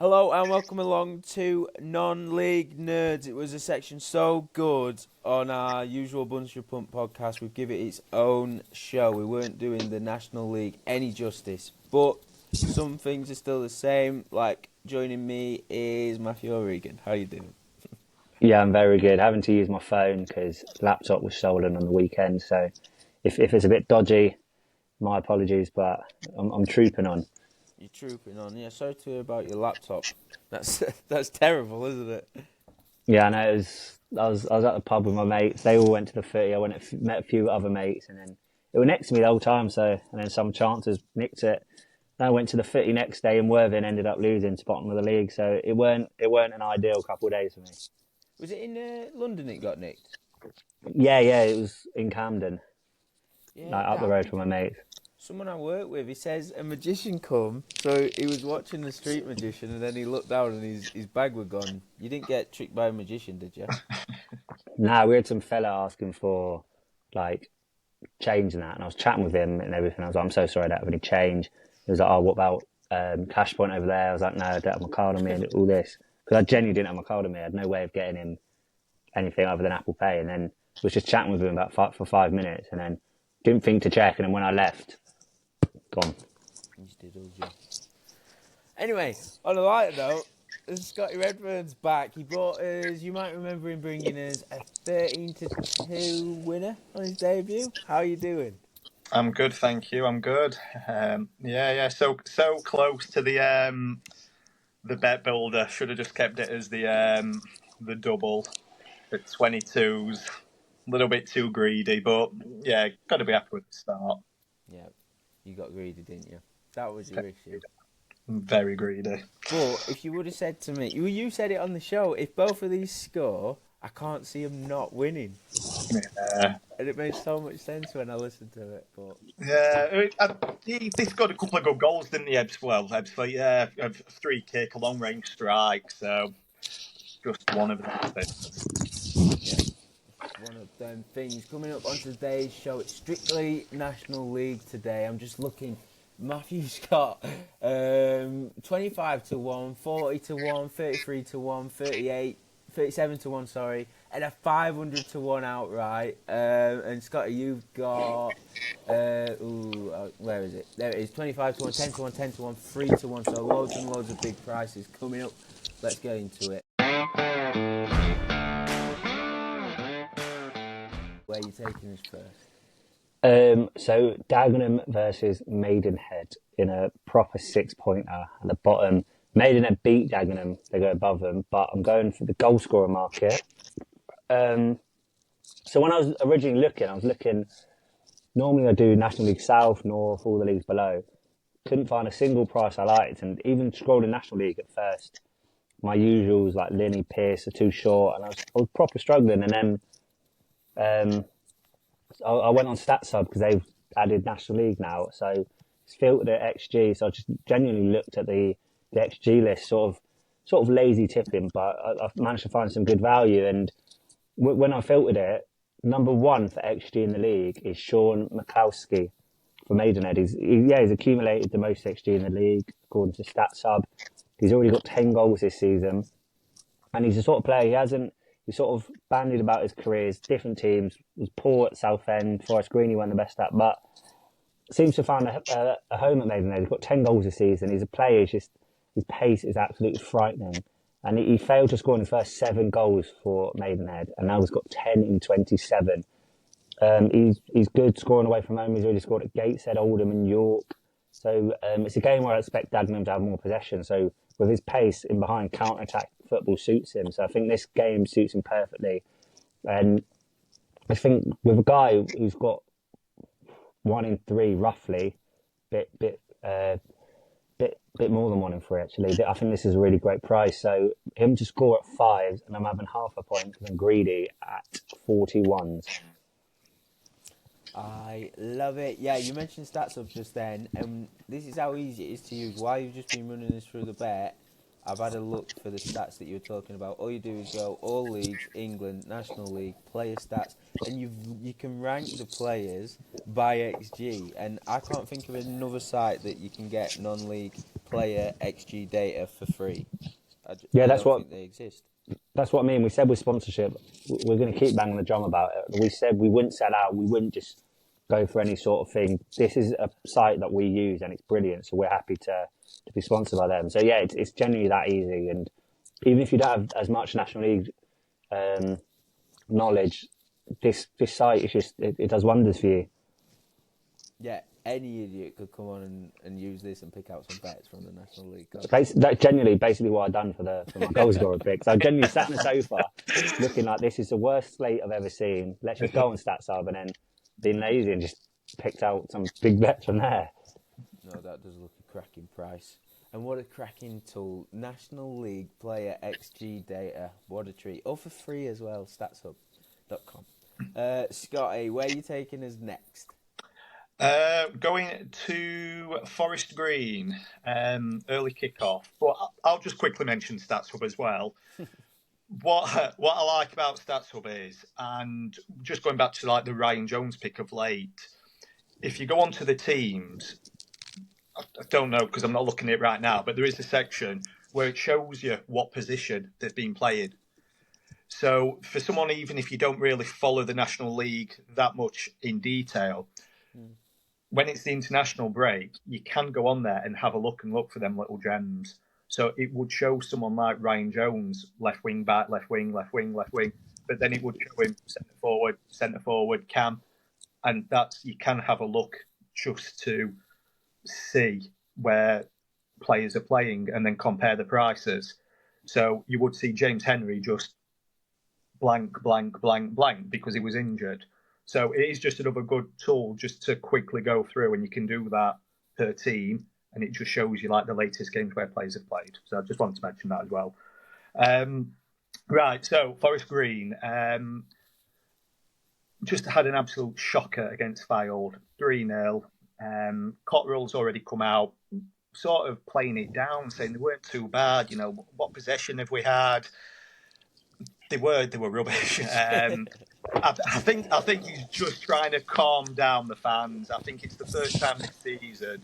Hello and welcome along to Non-League Nerds. It was a section so good on our usual Bunch of Punt podcast. We've given it its own show. We weren't doing the National League any justice, but some things are still the same. Like joining me is Matthew O'Regan. How you doing? Yeah, I'm very good. Having to use my phone because laptop was stolen on the weekend. So if it's a bit dodgy, my apologies, but I'm trooping on. You're trooping on. Yeah, sorry to hear about your laptop. That's that's terrible, isn't it? Yeah, I know. I was at the pub with my mates. They all went to the footy. I went and met a few other mates, and then they were next to me the whole time. So and then some chances nicked it. Then I went to the footy next day, and Worthing ended up losing to bottom of the league. So it weren't an ideal couple of days for me. Was it in London it got nicked? Yeah, it was in Camden, Yeah, like up the road from my mates. someone I work with, he says a magician come, so he was watching the street magician and then he looked down and his bag were gone. You didn't get tricked by a magician, did you? Nah, we had some fella asking for like change and that, and I was chatting with him and everything. I was like, I'm so sorry I don't have any change. He was like, oh, what about cash point over there? I was like, no, I don't have my card on me and all this. Because I genuinely didn't have my card on me. I had no way of getting him anything other than Apple Pay. And then was just chatting with him for 5 minutes and then didn't think to check. And then when I left, gone. You just did, you? Anyway, on a lighter note, Scotty Redfearn's back. He brought us, you might remember him bringing us a 13-2 winner on his debut. How are you doing? I'm good, thank you. I'm good. Yeah. So close to the bet builder. Should have just kept it as the double, the 22s. A little bit too greedy, but yeah, got to be happy with the start. Yeah, you got greedy, didn't you? That was your issue. Very greedy. But if you would have said to me, you said it on the show, if both of these score, I can't see them not winning. Yeah. And it made so much sense when I listened to it. But Yeah, they scored a couple of good goals, didn't they? Ebbsfleet, yeah, a free kick, a long range strike. So just one of them things. one of them things coming up on today's show, it's strictly National League today. I'm just looking. Matthew's got 25 to 1, 40 to 1, 33 to 1, 37 to 1, sorry, and a 500 to 1 outright. And Scotty, you've got, where is it? There it is, 25 to 1, 10 to 1, 10 to 1, 3 to 1. So loads and loads of big prices coming up. Let's get into it. Where are you taking us first? So Dagenham versus Maidenhead in a proper 6-pointer at the bottom. Maidenhead beat Dagenham, they go above them, but I'm going for the goal scorer market. So when I was originally looking, normally I do National League South, North, all the leagues below. Couldn't find a single price I liked, and even scrolling National League at first, my usuals like Linney, Pearce are too short, and I was proper struggling, and then I went on StatSub because they've added National League now, so it's filtered at XG. So I just genuinely looked at the XG list, sort of lazy tipping, but I've managed to find some good value. And when I filtered it, number one for XG in the league is Sean Mikowski for Maidenhead. He's accumulated the most XG in the league according to StatSub. He's already got 10 goals this season, and he's the sort of player He sort of bandied about his careers, different teams, was poor at Southend, Forest Green he won the best at, but seems to have found a home at Maidenhead. He's got 10 goals this season. He's a player, his pace is absolutely frightening. And he failed to score in his first 7 goals for Maidenhead, and now he's got 10 in 27. He's good scoring away from home. He's already scored at Gateshead, Oldham and York. So it's a game where I expect Dagenham to have more possession. So with his pace in behind, counter-attack football suits him. So I think this game suits him perfectly. And I think with a guy who's got 1 in 3 roughly, bit more than 1 in 3 actually. I think this is a really great price. So him to score at 5, and I'm having half a point because I'm greedy at 41s. I love it. Yeah, you mentioned StatSub just then, and this is how easy it is to use. While you've just been running this through the bet, I've had a look for the stats that you were talking about. All you do is go all leagues, England, National League, player stats, and you can rank the players by XG. And I can't think of another site that you can get non-league player XG data for free. I that's don't what think they exist. that's what I mean. We said with sponsorship, we're going to keep banging the drum about it. We said we wouldn't sell out. We wouldn't just go for any sort of thing. This is a site that we use and it's brilliant. So we're happy to be sponsored by them. So yeah, it's genuinely that easy. And even if you don't have as much National League knowledge, this site is just it does wonders for you. Yeah, any idiot could come on and use this and pick out some bets from the National League. That's genuinely basically what I've done for my goal scorer picks. I genuinely sat on the sofa looking like this is the worst slate I've ever seen. Let's just go on StatsHub, and then being lazy and just picked out some big bets from there. No, that does look a cracking price. And what a cracking tool. National League player XG data. What a treat. Oh, for free as well. StatsHub.com. Scotty, where are you taking us next? Going to Forest Green, early kickoff. But I'll just quickly mention StatsHub as well. What I like about StatsHub is, and just going back to like the Ryan Jones pick of late, if you go onto the teams, I don't know because I'm not looking at it right now, but there is a section where it shows you what position they've been playing. So for someone, even if you don't really follow the National League that much in detail, when it's the international break, you can go on there and have a look for them little gems. So it would show someone like Ryan Jones, left wing back, left wing, left wing, left wing, but then it would show him centre forward, cam, and you can have a look just to see where players are playing and then compare the prices. So you would see James Henry just blank, blank, blank, blank because he was injured. So it is just another good tool just to quickly go through, and you can do that per team, and it just shows you like the latest games where players have played. So I just wanted to mention that as well. Right, so Forest Green just had an absolute shocker against Fylde, 3-0. Cotterill's already come out, sort of playing it down, saying they weren't too bad. You know, what possession have we had? They were rubbish. I think he's just trying to calm down the fans. I think it's the first time this season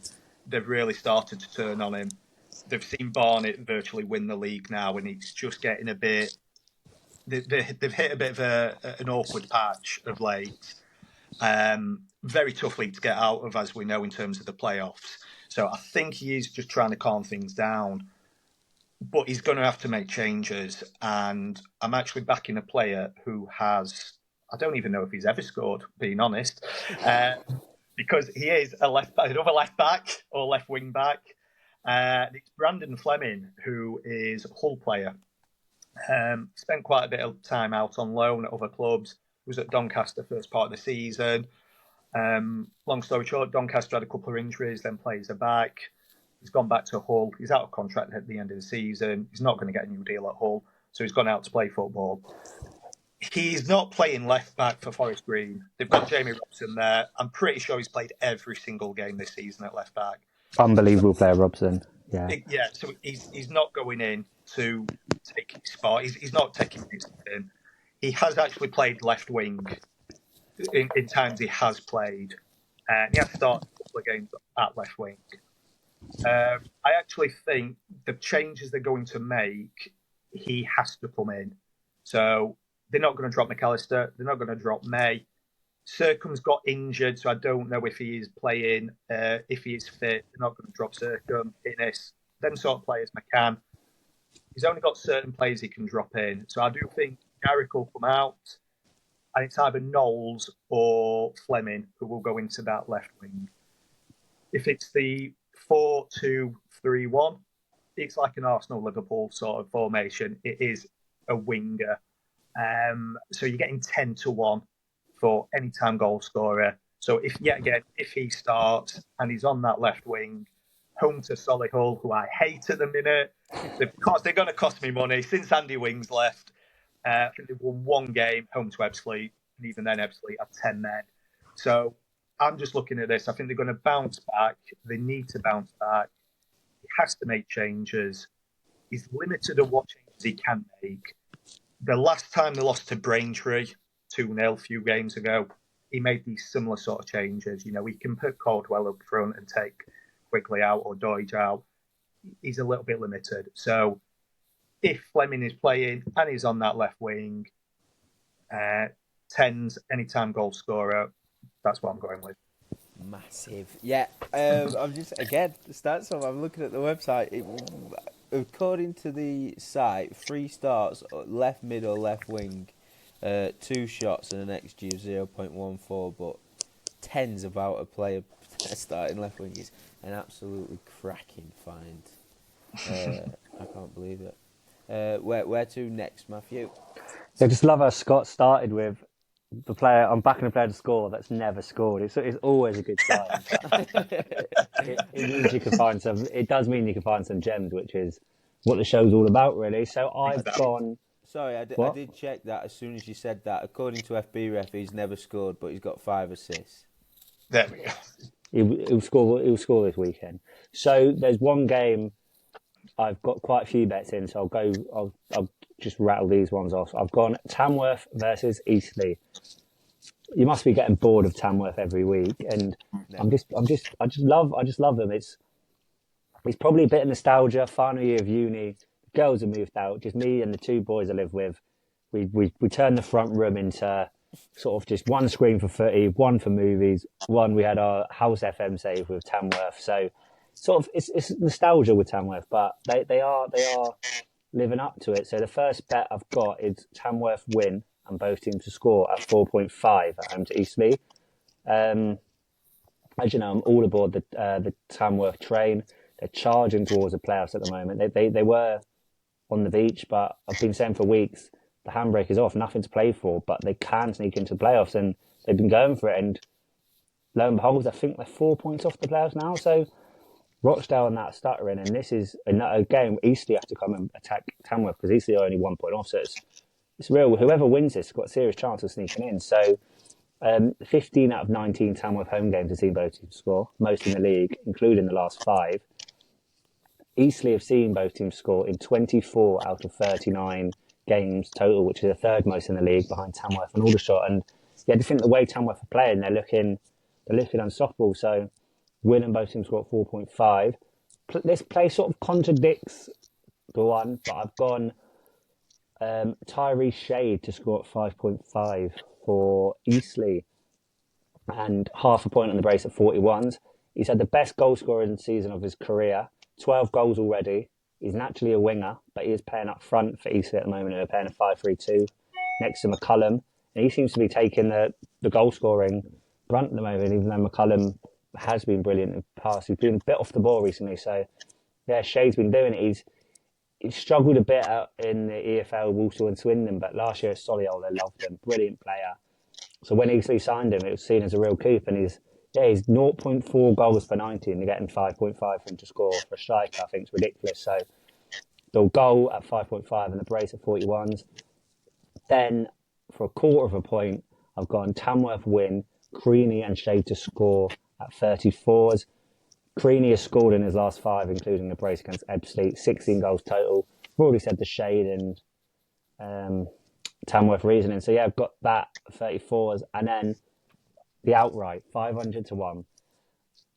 they've really started to turn on him. They've seen Barnet virtually win the league now, and it's just getting a bit. They've hit a bit of an awkward patch of late. Very tough league to get out of, as we know, in terms of the playoffs. So I think he is just trying to calm things down. But he's going to have to make changes. And I'm actually backing a player who has, I don't even know if he's ever scored, being honest, because he is another left back or left wing back. It's Brandon Fleming, who is a Hull player. Spent quite a bit of time out on loan at other clubs. Was at Doncaster first part of the season. Long story short, Doncaster had a couple of injuries, then players are back. He's gone back to Hull. He's out of contract at the end of the season. He's not going to get a new deal at Hull, so he's gone out to play football. He's not playing left back for Forest Green. They've got Jamie Robson there. I'm pretty sure he's played every single game this season at left back. Unbelievable player, Robson. Yeah. So he's not going in to take his spot. He's not taking his in. He has actually played left wing in times he has played. He has started a couple of games at left wing. I actually think the changes they're going to make, he has to come in. So they're not going to drop McAllister. They're not going to drop May. Sercombe's got injured, so I don't know if he is playing. If he is fit, they're not going to drop Sercombe, Innes, them sort of players, McCann. He's only got certain players he can drop in. So I do think Garrick will come out, and it's either Knowles or Fleming who will go into that left wing. If it's the 4-2-3-1, it's like an Arsenal-Liverpool sort of formation. It is a winger. So you're getting 10-1 for any-time goal scorer. So if he starts and he's on that left wing, home to Solihull, who I hate at the minute, they're going to cost me money. Since Andy Wings left, I think they've won one game, home to Ebbsfleet, and even then Ebbsfleet had 10 men. So I'm just looking at this. I think they're going to bounce back. They need to bounce back. He has to make changes. He's limited at what changes he can make. The last time they lost to Braintree, 2-0 a few games ago, he made these similar sort of changes. You know, he can put Caldwell up front and take Quigley out or Doige out. he's a little bit limited. So if Fleming is playing and he's on that left wing, 10's anytime goal scorer, that's what I'm going with. Massive. Yeah. I'm just, again, the stats of, I'm looking at the website. According to the site, 3 starts, left mid or left wing, 2 shots and an XG of 0.14, but 10's about a player starting left wing is an absolutely cracking find. I can't believe it. Where to next, Matthew? I just love how Scott started with the player. I'm backing a player to score that's never scored. It's always a good sign. It means you can find some. It does mean you can find some gems, which is what the show's all about, really. So I've gone. Sorry, I did check that as soon as you said that. According to FB Ref, he's never scored, but he's got 5 assists. There we go. He'll score. He'll score this weekend. So there's one game I've got quite a few bets in. So I'll just rattle these ones off. I've gone Tamworth versus Eastleigh. You must be getting bored of Tamworth every week, and I just love them. It's probably a bit of nostalgia. Final year of uni, the girls have moved out. Just me and the 2 boys I live with. We turned the front room into sort of just one screen for footy, one for movies, one we had our house FM save with Tamworth. So sort of it's nostalgia with Tamworth, but they are living up to it. So the first bet I've got is Tamworth win and both teams to score at 4.5 at home to Eastleigh. As you know, I'm all aboard the Tamworth train. They're charging towards the playoffs at the moment. They were on the beach, but I've been saying for weeks the handbrake is off, nothing to play for, but they can sneak into the playoffs, and they've been going for it. And lo and behold, I think they're 4 points off the playoffs now. So Rochdale and that stuttering, and this is a game Eastleigh have to come and attack Tamworth because Eastleigh are only 1 point off. So it's real. Whoever wins this has got a serious chance of sneaking in. So 15 out of 19 Tamworth home games have seen both teams score, most in the league, including the last 5. Eastleigh have seen both teams score in 24 out of 39 games total, which is the 3rd most in the league behind Tamworth and Aldershot. And yeah, I think the way Tamworth are playing, they're looking unstoppable. So winning both teams score at 4.5. This play sort of contradicts the one, but I've gone Tyree Shade to score at 5.5 for Eastleigh and half a point on the brace at 41s. He's had the best goal scoring season of his career, 12 goals already. He's naturally a winger, but he is playing up front for Eastleigh at the moment. They're playing a 5-3-2 next to McCullum. And he seems to be taking the goal scoring brunt at the moment, even though McCullum has been brilliant in the past. He's been a bit off the ball recently. So, yeah, Shade's been doing it. He's struggled a bit out in the EFL, Walsall and Swindon, but last year at Solihull, they loved him. Brilliant player. So when Eastleigh signed him, it was seen as a real coup. And he's 0.4 goals per 90 and they're getting 5.5 for him to score for a striker. I think it's ridiculous. So the goal at 5.5 and the brace at 41s. Then for a quarter of a point, I've gone Tamworth win, Creaney and Shade to score at 34s. Creaney has scored in his last 5, including the brace against Ebbsfleet, 16 goals total. I've already said the Shade and Tamworth reasoning. So yeah, I've got that 34s. And then the outright, 500 to 1.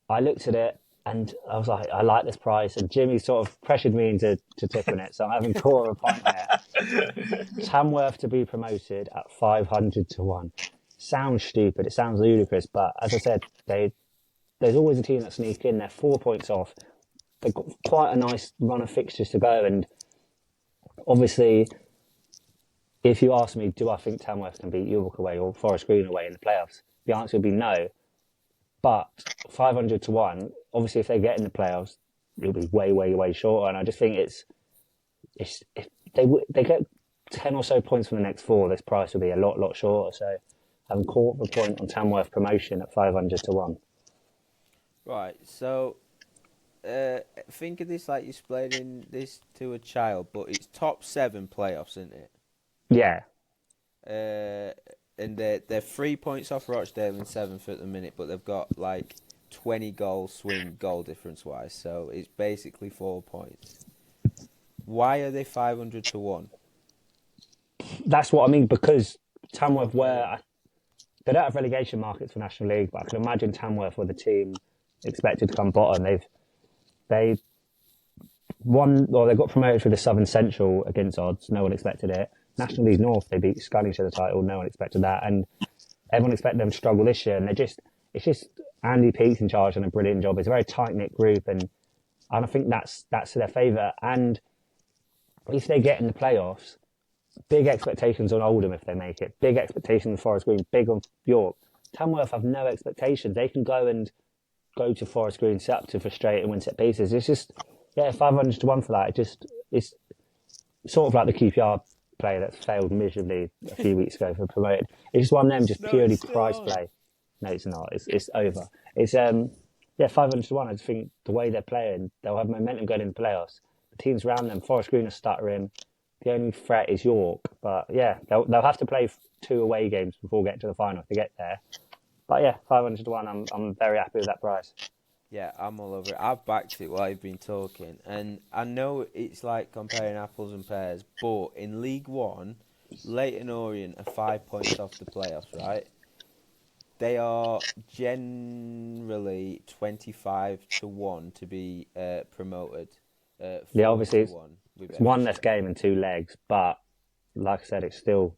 I looked at it and I was like, I like this price. And Jimmy sort of pressured me into tipping it. So I'm having quarter of a point on it. Tamworth to be promoted at 500 to 1. Sounds stupid. It sounds ludicrous. But as I said, there's always a team that sneak in. They're 4 points off. They've got quite a nice run of fixtures to go. And obviously, if you ask me, do I think Tamworth can beat York away or Forest Green away in the playoffs? The answer would be no. But 500 to 1, obviously if they get in the playoffs, it'll be way, way, way shorter. And I just think it's if they get 10 or so points from the next 4, this price will be a lot shorter. So I'm caught the point on Tamworth promotion at 500 to 1. Right, so think of this like you're explaining this to a child, but it's top 7 playoffs, isn't it? Yeah. And they're 3 points off Rochdale in 7th at the minute, but they've got like 20 goal swing goal difference wise, so it's basically 4 points. Why are they 500 to 1? That's what I mean, because Tamworth they don't have relegation markets for National League, but I can imagine Tamworth were the team expected to come bottom. they got promoted through the Southern Central against odds. No one expected it. National League North, they beat Scunny to the title. No one expected that. And everyone expected them to struggle this year. And it's just Andy Peake's in charge and a brilliant job. It's a very tight-knit group. And I think that's to their favour. And if they get in the playoffs, big expectations on Oldham if they make it. Big expectations on Forest Green. Big on York. Tamworth have no expectations. They can go to Forest Green, set up to frustrate and win set pieces. It's just, 500 to 1 for that. It's sort of like the QPR player that failed miserably a few weeks ago for promoted. It's just one of them, just purely price play. No, it's not. It's over. It's 500 to 1. I just think the way they're playing, they'll have momentum going into the playoffs. The teams around them, Forest Green are stuttering. The only threat is York, but they'll have to play 2 away games before getting to the final if they get there. But 500 to 1. I'm very happy with that price. Yeah, I'm all over it. I've backed it while you've been talking, and I know it's like comparing apples and pears, but in League One, Leyton Orient are 5 points off the playoffs, right? They are generally 25 to 1 to be promoted. Obviously it's one less game and 2 legs, but like I said, it still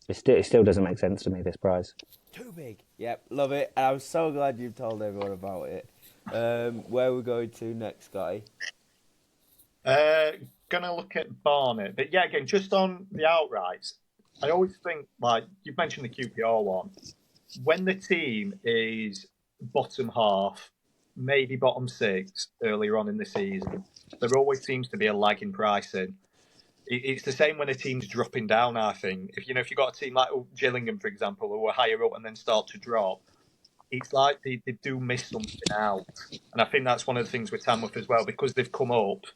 doesn't make sense to me, this prize. Too big. Yep, love it. And I'm so glad you've told everyone about it. Where are we going to next, Guy? Gonna look at Barnet. But again, just on the outrights, I always think, like, you've mentioned the QPR one, when the team is bottom half, maybe bottom 6 earlier on in the season, there always seems to be a lag in pricing. It's the same when a team's dropping down, I think. If you've got a team like Gillingham, for example, who are higher up and then start to drop, it's like they do miss something out. And I think that's one of the things with Tamworth as well, because they've come up.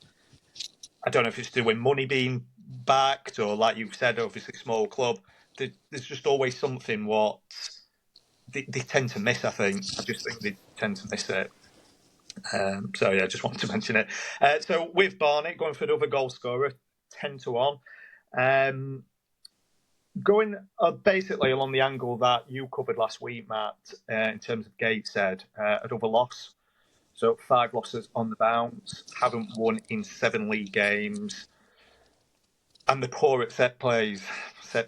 I don't know if it's to do with money being backed or, like you've said, obviously small club. There's just always something what they tend to miss, I think. I just think they tend to miss it. Just wanted to mention it. So with Barnet, going for another goal scorer, 10 to 1. Going basically along the angle that you covered last week, Matt, in terms of Gateshead, another loss. So 5 losses on the bounce, haven't won in 7 league games. And they're poor at set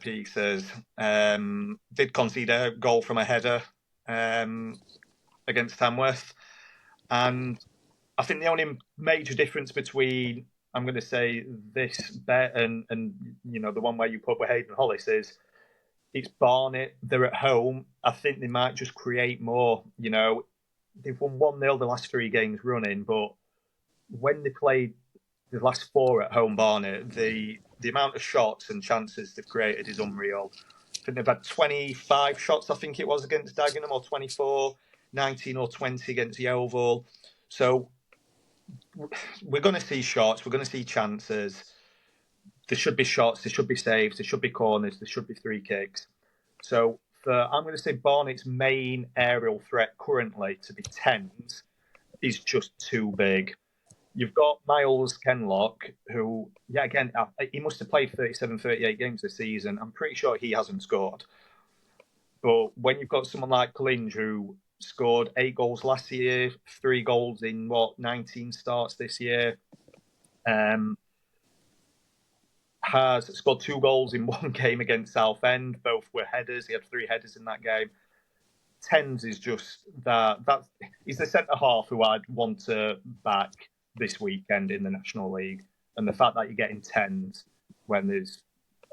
pieces. Did concede a goal from a header against Tamworth. And I think the only major difference between, I'm going to say, this bet and the one where you put with Hayden Hollis is it's Barnet. They're at home. I think they might just create more. They've won 1-0 the last 3 games running, but when they played the last 4 at home, Barnet, the amount of shots and chances they've created is unreal. I think they've had 25 shots, I think it was, against Dagenham, or 24, 19 or 20 against Yeovil. So we're going to see shots, we're going to see chances. There should be shots, there should be saves, there should be corners, there should be free kicks. So I'm going to say Barnet's main aerial threat currently to be 10s is just too big. You've got Miles Kenlock, who, again, he must have played 37, 38 games this season. I'm pretty sure he hasn't scored. But when you've got someone like Clinge, who scored 8 goals last year, 3 goals in, 19 starts this year, has scored 2 goals in 1 game against Southend. Both were headers. He had 3 headers in that game. 10s is just that. He's the centre-half who I'd want to back this weekend in the National League. And the fact that you're getting 10s when there's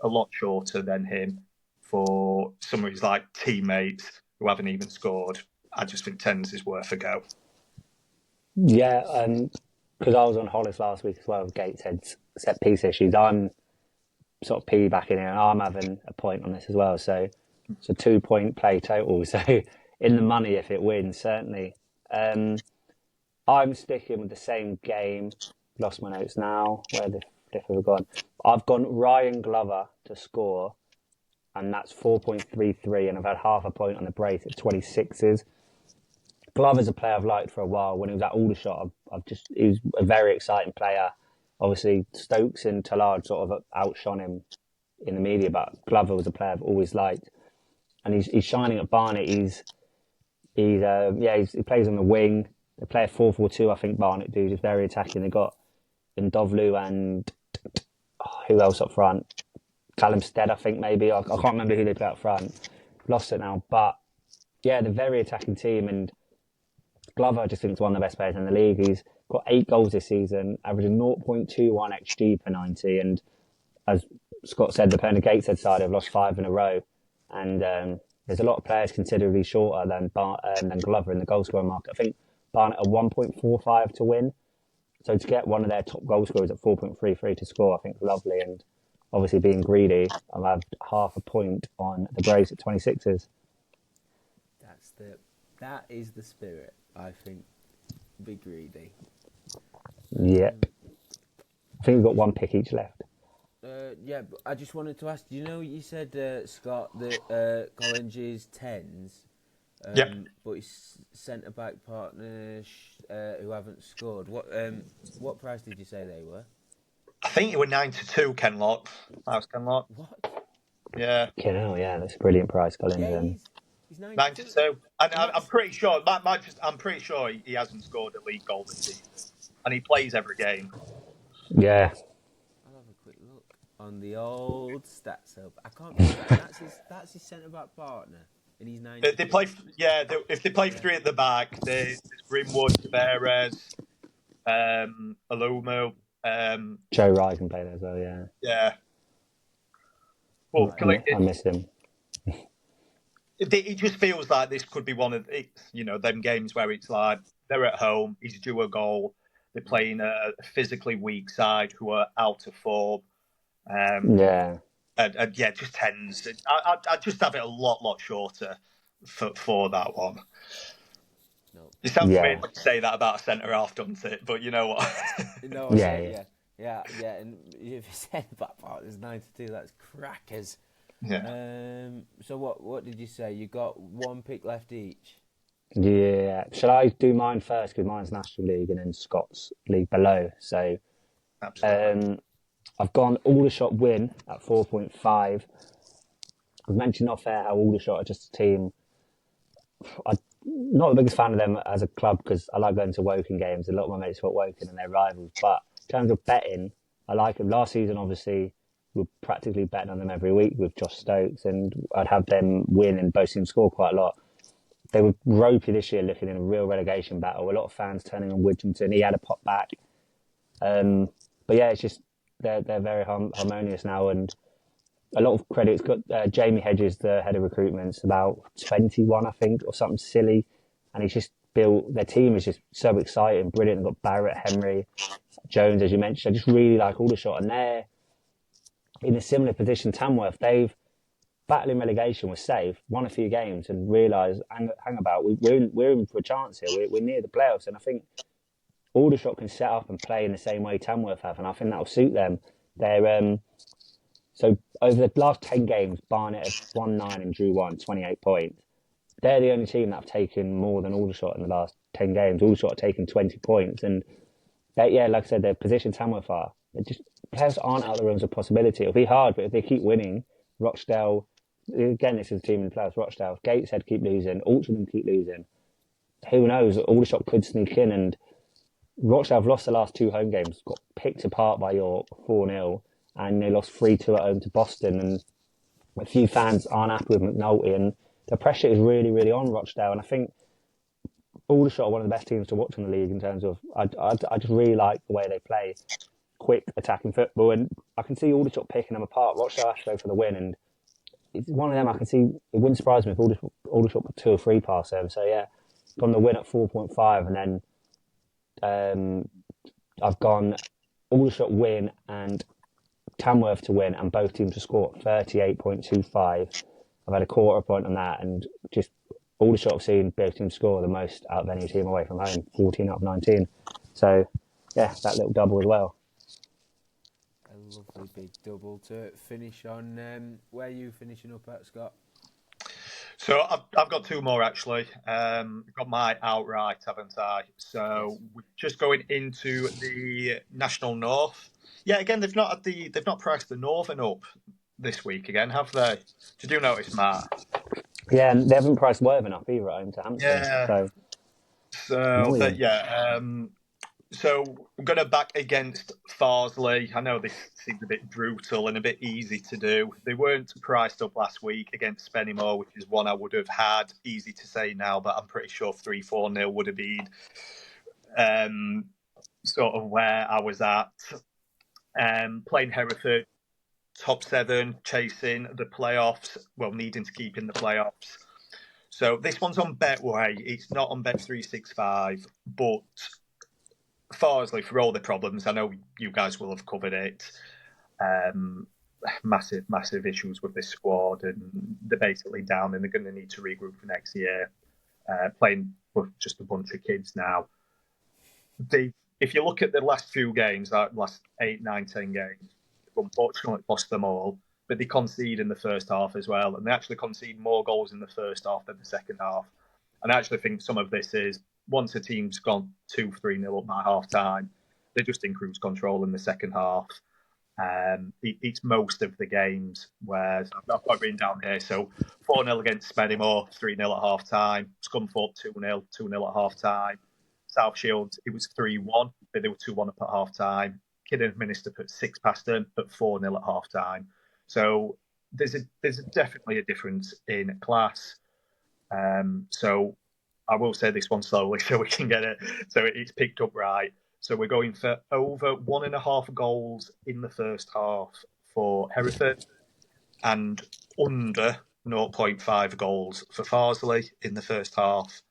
a lot shorter than him for some of his teammates who haven't even scored, I just think 10s is worth a go. Yeah, because I was on Hollis last week as well with Gateshead's set piece issues. I'm sort of piggybacking here, and I'm having a point on this as well. So it's a 2-point play total. So in the money if it wins, certainly. I'm sticking with the same game. Lost my notes now. Where the flip have I gone? I've gone Ryan Glover to score, and that's 4.33, and I've had half a point on the brace at 26s. Glover's a player I've liked for a while. When he was at Aldershot, he was a very exciting player. Obviously, Stokes and Tallard sort of outshone him in the media, but Glover was a player I've always liked, and he's shining at Barnet. He plays on the wing. They play a 4-4-2, I think Barnet do, just very attacking. They got Ndovlu and who else up front? Callum Stead, I think maybe. I can't remember who they put up front. Lost it now, but yeah, they're a very attacking team, and Glover I just think is one of the best players in the league. He's got 8 goals this season, averaging 0.21 XG per 90, and as Scott said, the Penn Gateshead side have lost 5 in a row, and there's a lot of players considerably shorter than Glover in the goal scoring market. I think Barnet are 1.45 to win, so to get one of their top goal scorers at 4.33 to score, I think is lovely. And obviously, being greedy, I've had half a point on the Braves at 26s. That is the spirit, I think. Be greedy. Yep. I think we've got 1 pick each left. Yeah, but I just wanted to ask, you said, Scott, that Collins is 10s, Yep. but his centre-back partners who haven't scored. What price did you say they were? I think you were 92, Kenlock. That was Kenlock. What? Yeah. Yeah, that's a brilliant price, Collins. Yeah, he's 92. 92. And I'm pretty sure, I'm pretty sure he hasn't scored a league goal this season. And he plays every game. Yeah. I'll have a quick look on the old stats hub. I can't remember. That's his centre-back partner, and he's 92. They play, if they play 3 at the back, there's Greenwood, Tavares, Alumo. Joe Rye can play there as well, yeah. Yeah. Well, I miss him. It just feels like this could be one of them games where it's like they're at home, he's due a goal, they're playing a physically weak side who are out of form. And just 10s. I'd just have it a lot shorter for that one. No. It sounds weird to say that about a centre half, doesn't it? But you know what? No, yeah. And if you said that part, there's 92. That's crackers. Yeah. So what did you say? You got 1 pick left each. Yeah. Shall I do mine first? Because mine's National League and then Scott's league below. So, absolutely. I've gone Aldershot win at 4.5. I've mentioned off air how Aldershot are just a team. I'm not the biggest fan of them as a club because I like going to Woking games. A lot of my mates got Woking and they're rivals. But in terms of betting, I like them. Last season, obviously, we were practically betting on them every week with Josh Stokes, and I'd have them win and both teams score quite a lot. They were ropey this year, looking in a real relegation battle. A lot of fans turning on Widgeington. He had a pop back. But yeah, it's just they're very harmonious now, and a lot of credit's got Jamie Hedges, the head of recruitment, about 21, I think, or something silly, and he's just built their team is just so exciting, brilliant. They've got Barrett, Henry, Jones, as you mentioned. I just really like Aldershot, and they're in a similar position. Tamworth, they've battling relegation was safe, won a few games, and realised, hang about, we're in for a chance here. We're near the playoffs, and I think Aldershot can set up and play in the same way Tamworth have, and I think that'll suit them. They're so over the last 10 games, Barnet have won 9 and drew 1, 28 points. They're the only team that have taken more than Aldershot in the last 10 games. Aldershot have taken 20 points, and like I said, their position Tamworth are. Players aren't out of the realms of possibility. It'll be hard, but if they keep winning, Rochdale. Again, this is a team in the playoffs. Rochdale, Gateshead keep losing, Altrincham keep losing. Who knows? Aldershot could sneak in, and Rochdale have lost the last 2 home games, got picked apart by York 4-0, and they lost 3-2 at home to Boston. And a few fans aren't happy with McNulty, and the pressure is really, really on Rochdale. And I think Aldershot are one of the best teams to watch in the league in terms of I just really like the way they play quick attacking football, and I can see Aldershot picking them apart. Rochdale has to go for the win, and it's one of them I can see. It wouldn't surprise me if Aldershot put 2 or 3 past them. So yeah, gone the win at 4.5, and then I've gone Aldershot win and Tamworth to win, and both teams to score 38.25. I've had a quarter point on that, and just Aldershot have seen both teams score the most out of any team away from home, 14 out of 19. So yeah, that little double as well. A lovely big double to finish on. Where are you finishing up at, Scott? So I've got 2 more actually. Got my outright, haven't I? So we're just going into the National North. Yeah, again they've not priced the Northern up this week again, have they? Did you notice, Matt? Yeah, and they haven't priced Worthing up either at home to Hampton. Yeah. So So I'm going to back against Farsley. I know this seems a bit brutal and a bit easy to do. They weren't priced up last week against Spennymoor, which is one I would have had. Easy to say now, but I'm pretty sure 3-4-0 would have been sort of where I was at. Playing Hereford, top 7, chasing the playoffs, well, needing to keep in the playoffs. So this one's on Betway. It's not on Bet365, but Farsley, for all the problems, I know you guys will have covered it. Massive issues with this squad, and they're basically down, and they're going to need to regroup for next year. Playing with just a bunch of kids now. If you look at the last few games, that last 8, 9, 10 games, they've unfortunately lost them all, but they concede in the first half as well, and they actually concede more goals in the first half than the second half. And I actually think some of this is once a team's gone 2-3-0 up by half time, they're just in cruise control in the second half. It's most of the games where I've got written down here. So 4-0 against Spennymoor, 3-0 at half time. Scunthorpe 2-0, 2-0 at half time. South Shields, it was 3-1, but they were 2-1 up at half time. Kidden Minister put 6 past them, but 4-0 at half time. So there's definitely a difference in class. So I will say this one slowly so we can get it. So it's picked up right. So we're going for over 1.5 goals in the first half for Hereford and under 0.5 goals for Farsley in the first half.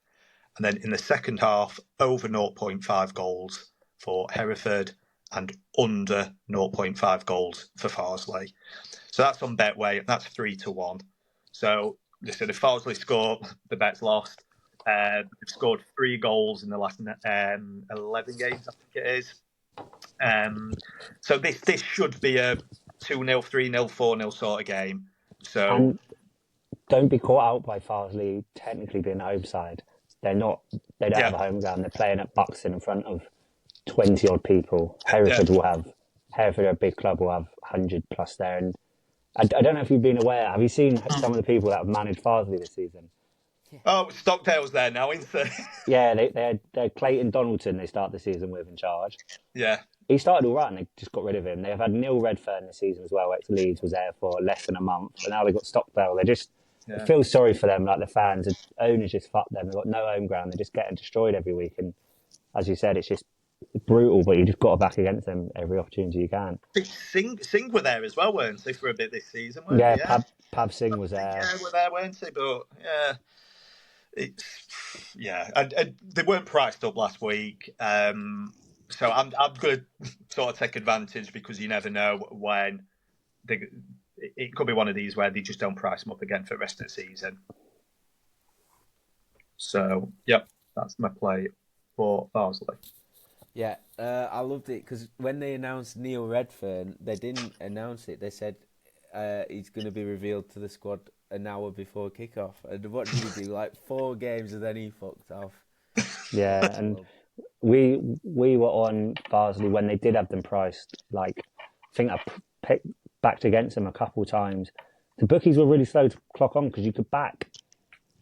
And then in the second half, over 0.5 goals for Hereford and under 0.5 goals for Farsley. So that's on Betway. That's 3-1. So they said if Farsley score, the bet's lost. They've scored 3 goals in the last 11 games, I think it is. So this should be a 2-0, 3-0, 4-0 sort of game. So And don't be caught out by Farsley technically being a home side. They don't have a home ground. They're playing at Buxton in front of 20 odd people. Hereford are a big club, will have 100 plus there. And I don't know if you've been aware. Have you seen some of the people that have managed Farsley this season? Oh, Stockdale's there now, isn't they? Yeah, they had Clayton Donaldson they start the season with in charge. Yeah. He started all right and they just got rid of him. They've had Neil Redfearn this season as well. Ex-Leeds was there for less than a month. And now they've got Stockdale. I feel sorry for them, like the fans. The owners just fuck them. They've got no home ground. They're just getting destroyed every week. And as you said, it's just brutal, but you just got to back against them every opportunity you can. Singh were there as well, weren't they, for a bit this season? Yeah, they? Pav Singh was there. Yeah, were there, weren't they? But they weren't priced up last week. So I'm going to sort of take advantage because you never know when it could be one of these where they just don't price them up again for the rest of the season. So, yep, that's my play for Farsley. Yeah, I loved it because when they announced Neil Redfearn, they didn't announce it. They said he's going to be revealed to the squad an hour before kickoff. And what did he do? Like 4 games and then he fucked off. Yeah, and we were on Farsley when they did have them priced. Like, I think I backed against them a couple of times. The bookies were really slow to clock on because you could back.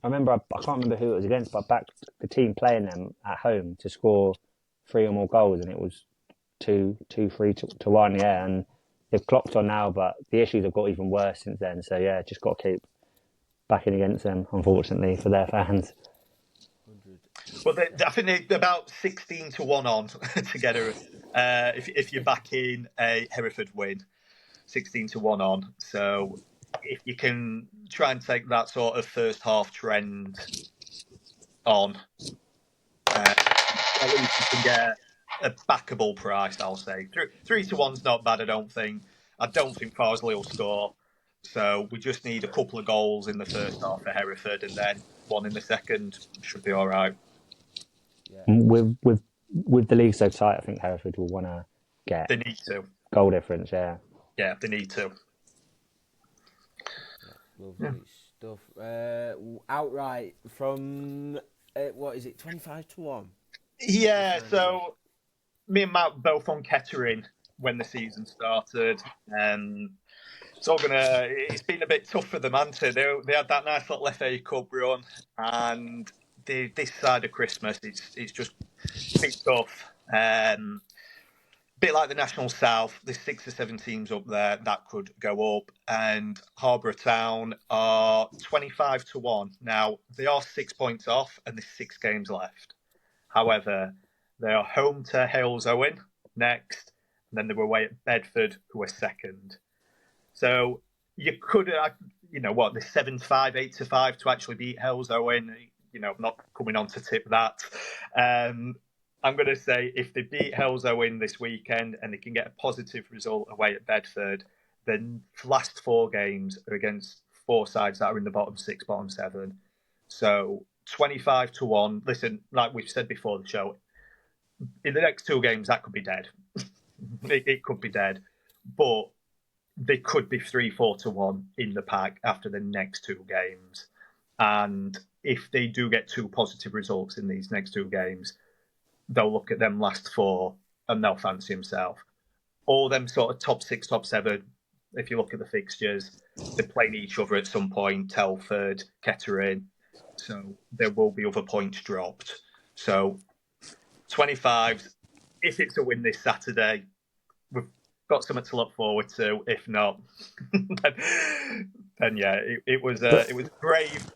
I remember, I can't remember who it was against, but I backed the team playing them at home to score 3 or more goals, and it was 2-3 to 1, yeah. And they've clocked on now, but the issues have got even worse since then. So yeah, just got to keep backing against them, unfortunately, for their fans. Well, I think they're about 16-1 on together. If you're backing a Hereford win, 16-1 on. So if you can try and take that sort of first half trend on, at least you can get a backable price, I'll say. 3-1's not bad, I don't think. I don't think Farsley will score. So we just need a couple of goals in the first half for Hereford and then 1 in the second. Should be all right. Yeah. With the league so tight, I think Hereford will want to get they need to goal difference, yeah. Yeah, they need to. Lovely stuff. Outright from, what is it, 25-1? Yeah, so me and Matt both on Kettering when the season started. It's been a bit tough for them, hasn't it? They had that nice little FA Cup run, and this side of Christmas, it's just a bit tough. Bit like the National South, there's 6 or 7 teams up there that could go up, and Harbour Town are 25 to 1. Now, they are 6 points off, and there's 6 games left. However, they are home to Hales Owen next, and then they were away at Bedford, who are second. So you could, there's 7-5, 8-5 to actually beat Hales Owen. Not coming on to tip that. I'm going to say if they beat Hales Owen this weekend and they can get a positive result away at Bedford, then last 4 games are against 4 sides that are in the bottom 6, bottom 7. So 25 to 1. Listen, like we've said before the show, in the next 2 games, that could be dead. it could be dead. But they could be 3-4 to 1 in the pack after the next 2 games. And if they do get 2 positive results in these next 2 games, they'll look at them last 4 and they'll fancy himself. All them sort of top 6, top 7, if you look at the fixtures, they're playing each other at some point, Telford, Kettering. So there will be other points dropped. So 25, if it's a win this Saturday, we've got something to look forward to. If not, then yeah, it was brave.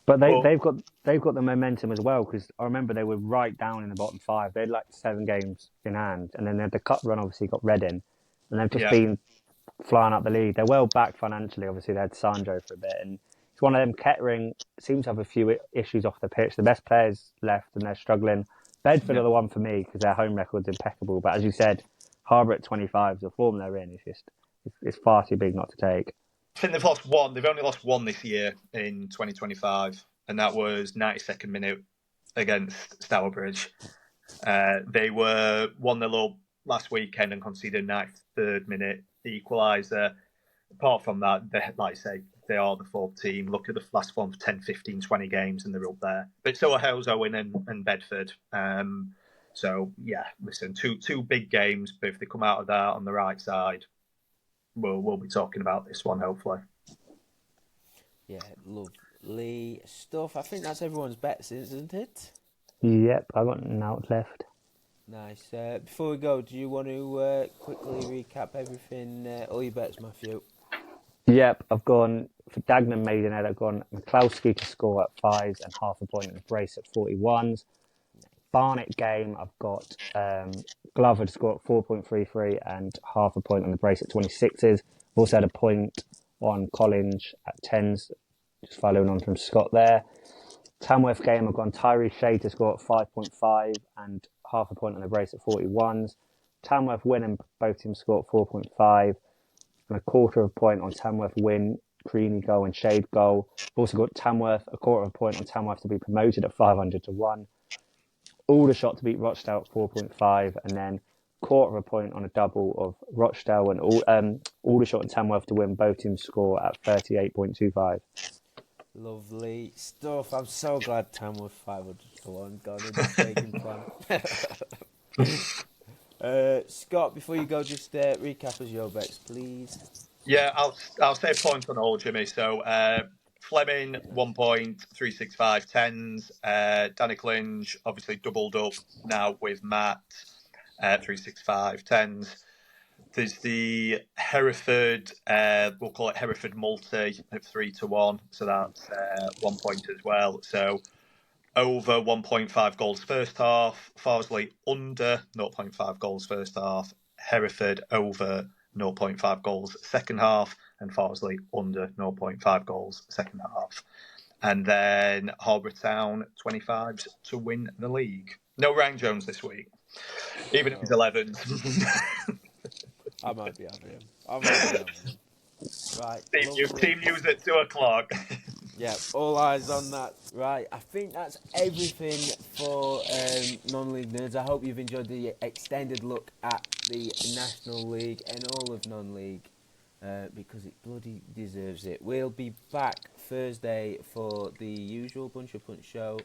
But they've got the momentum as well, because I remember they were right down in the bottom 5. They had like 7 games in hand, and then they had the cup run. Obviously, got Reading, and they've just been flying up the league. They're well back financially. Obviously, they had Sanjo for a bit, and it's one of them. Kettering seems to have a few issues off the pitch. The best players left, and they're struggling. Bedford are the one for me because their home record's impeccable. But as you said, Harbour at 25, the form they're in is just it's far too big not to take. I think they've lost 1. They've only lost 1 this year in 2025, and that was 92nd minute against Stourbridge. They were 1-0 up last weekend and conceded 93rd minute equaliser. Apart from that, like I say, they are the 4th team. Look at the last form for 10, 15, 20 games, and they're up there. But so are Hales Owen and Bedford. So, yeah, listen, two big games, but if they come out of that on the right side, we'll be talking about this one, hopefully. Yeah, lovely stuff. I think that's everyone's bets, isn't it? Yep, I've got an out left. Nice. Before we go, do you want to quickly recap everything, all your bets, Matthew? Yep, I've gone for Dagenham Maidenhead. I've gone McCloskey to score at 5s and half a point and brace at 41s. Barnet game, I've got Glover to score at 4.33 and half a point on the brace at 26s. I've also had a point on Collins at 10s, just following on from Scott there. Tamworth game, I've gone Tyree Shea to score at 5.5 and half a point on the brace at 41s. Tamworth win and both teams score at 4.5 and a quarter of a point on Tamworth win, Creaney goal and Shade goal. I've also got Tamworth, a quarter of a point on Tamworth to be promoted at 500 to 1. Aldershot to beat Rochdale at 4.5 and then quarter of a point on a double of Rochdale and Aldershot and Tamworth to win. Both teams score at 38.25. Lovely stuff. I'm so glad Tamworth 500 to 1 gone in the taking plan. Scott, before you go, just recap us your bets, please. Yeah, I'll say a point on all, Jimmy. So Fleming 1.365 tens. Danny Clinge obviously doubled up now with Matt 365 tens. There's the Hereford, we'll call it Hereford multi at 3 to 1. So that's 1 point as well. So over 1.5 goals first half. Farsley under 0.5 goals first half. Hereford over 0.5 goals second half. And Farsley under 0.5 goals second half. And then Harbour Town 25s to win the league. No Ryan Jones this week, even if he's 11s. I might be having him. Right. Team news at 2:00. Yeah, all eyes on that. Right, I think that's everything for non-league nerds. I hope you've enjoyed the extended look at the National League and all of non-league because it bloody deserves it. We'll be back Thursday for the usual Bunch of Punch show.